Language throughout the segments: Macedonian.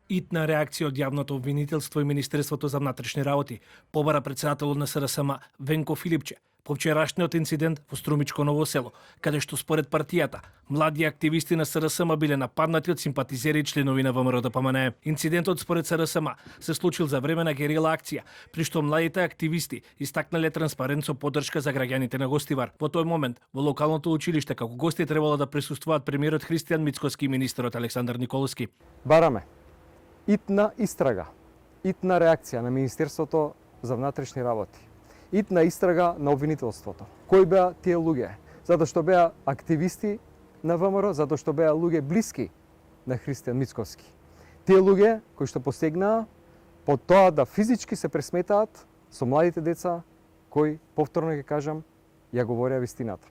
Итна реакција од јавното обвинителство и Министерството за внатрешни работи побара председателот на СРСМ Венко Филипче по вчерашниот инцидент во Струмичко Ново село, каде што според партијата млади активисти на СРСМ биле нападнати од симпатизери и членови на ВМРО-ДПМНЕ. Инцидентот според СРСМ се случил за време на герила акција, при што младите активисти истакнале транспарент со поддршка за граѓаните на Гостивар. Во тој момент во локалното училиште како гости требало да присуствуваат премиерот Христијан Мицкоски и министерот Александар Николовски. Бараме итна истрага, итна реакција на Министерството за внатрешни работи, итна истрага на обвинителството. Кои беа тие луѓе? Затоа што беа активисти на ВМРО, затоа што беа луѓе блиски на Христијан Мицкоски. Тие луѓе кои што постигнаа по тоа да физички се пресметаат со младите деца кои, повторно ќе кажам, ја говореа вистината.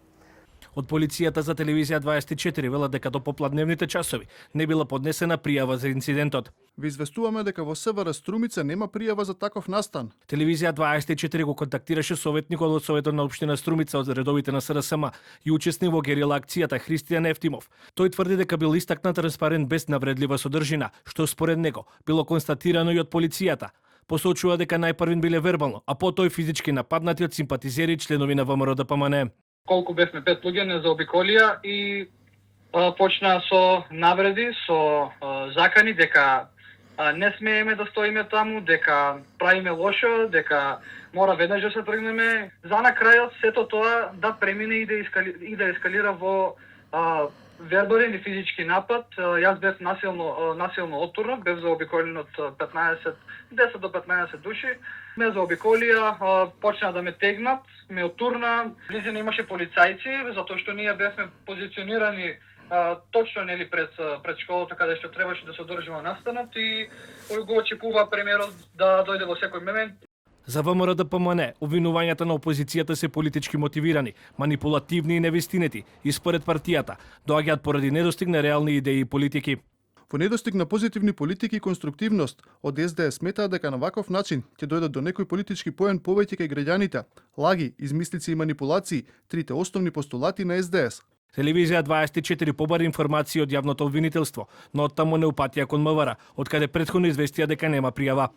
Од полицијата за телевизија 24 велат дека до попладневните часови не била поднесена пријава за инцидентот. Ви известуваме дека во СВР Струмица нема пријава за таков настан. Телевизија 24 го контактираше советникот од Советот на општина Струмица од редовите на СРСМ и учесник во герила акцијата Христијан Ефтимов. Тој тврди дека бил истакнат транспарент без навредлива содржина, што според него било констатирано и од полицијата. Посочува дека најпрвин биле вербално, а потоа физички нападнати од симпатизери и членови на ВМРО-ДПМНЕ. Колку бевме 5 луѓе не заобиколија и почна со навреди, со закани дека не смееме да стоиме таму, дека правиме лошо, дека мора веднаш да се тргнеме. За на крајот сето тоа да премине и да ескалира во вербален и физички напад. Јас бев насилно оттурнат, бев заобиколен од 10 до 15 души. Ме заобиколија, почна да ме тегнат, ме оттурна. Близина имаше полицајци, затоа што ние бевме позиционирани точно нели пред школата каде што требаше да се одржува настанот и го очекува премиерот да дојде во секој момент. За ВМРО-ДПМНЕ, обвинувањата на опозицијата се политички мотивирани, манипулативни и невистинети и според партијата доаѓаат поради недостиг на реални идеи и политики. Во недостиг на позитивни политики и конструктивност, од СДС сметаат дека на ваков начин ќе дојдат до некој политички поен повеќе кај граѓаните. Лаги, измислици и манипулации, трите основни постулати на СДС. Телевизија 24 побари информации од јавното обвинителство, но оттаму не упатија кон МВР, од каде претходно известија дека нема пријава.